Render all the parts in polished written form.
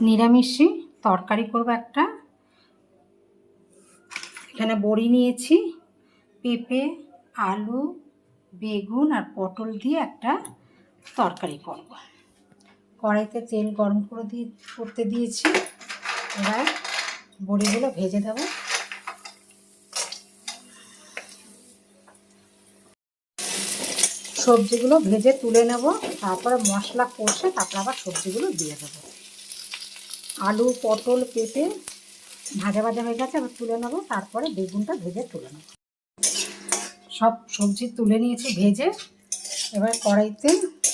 নিরামিষে তরকারি করব একটা। এখানে বড়ি নিয়েছি, পেঁপে, আলু, বেগুন আর পটল দিয়ে একটা তরকারি করব। কড়াইতে তেল গরম করতে দিয়েছি। এবার বড়িগুলো ভেজে দেব। সবজিগুলো ভেজে তুলে নেব, তারপরে মশলা কষে তারপর আবার সবজিগুলো দিয়ে দেবো। আলু, পটল, পেঁপে ভাজা ভাজা হয়ে গেছে, আবার তুলে নেবো। তারপরে বেগুনটা ভেজে তুলে নেব। সব সবজি তুলে নিয়েছি ভেজে। এবার কড়াইতে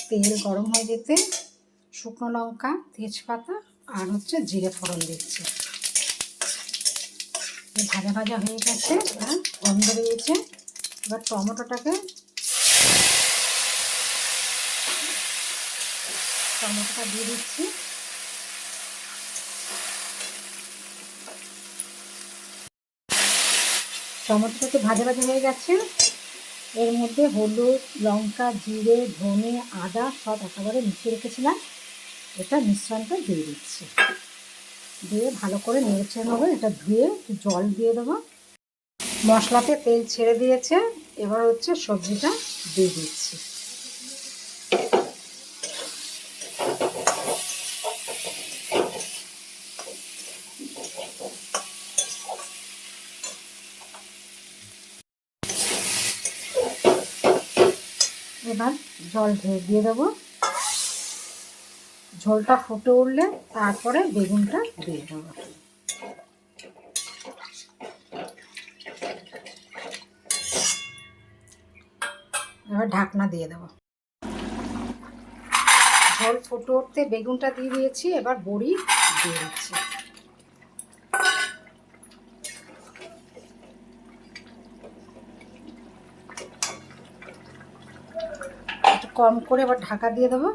তেল গরম হয়ে যেতে শুকনো লঙ্কা, তেজপাতা আর জিরে ফোড়ন দিচ্ছি। ভাজা ভাজা হয়ে গেছে, এবার গন্ধ বেরিয়েছে। এবার টমেটোটা দিয়ে দিচ্ছি। টমেটোটা ভাজা ভাজা হয়ে গেছে। এর মধ্যে হলুদ, লঙ্কা, জিরে, ধনে, আদা সব একেবারে মিশিয়ে রেখেছিলাম, এটা মিশ্রণটা দিয়ে দিচ্ছি। দিয়ে ভালো করে নেড়ে নেবো। এটা ধুয়ে জল দিয়ে দেবো। মশলাতে তেল ছেড়ে দিয়েছে, এবার সবজিটা দিয়ে দিচ্ছি। এবার জল দিয়ে দেবো। ঝোলটা ফুটে উঠলে তারপরে বেগুনটা দিয়ে দেবো। এবার ঢাকনা দিয়ে দেবো। ঝোল ফুটে উঠতে বেগুনটা দিয়ে দিয়েছি। এবার বড়ি দিয়ে দিচ্ছি। একটু কম করে এবার ঢাকা দিয়ে দেবো।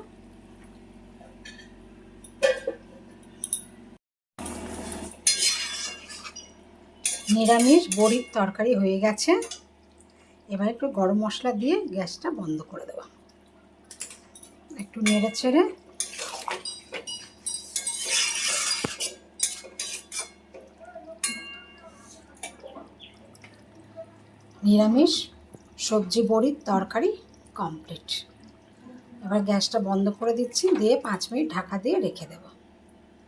নিরামিষ বড়ির তরকারি হয়ে গেছে। এবার একটু গরম মশলা দিয়ে গ্যাসটা বন্ধ করে দেবো। একটু নেড়ে ছেড়ে নিরামিষ সবজি বড়ির তরকারি কমপ্লিট। এবার গ্যাসটা বন্ধ করে দিচ্ছি, দিয়ে 5 মিনিট ঢাকা দিয়ে রেখে দেব।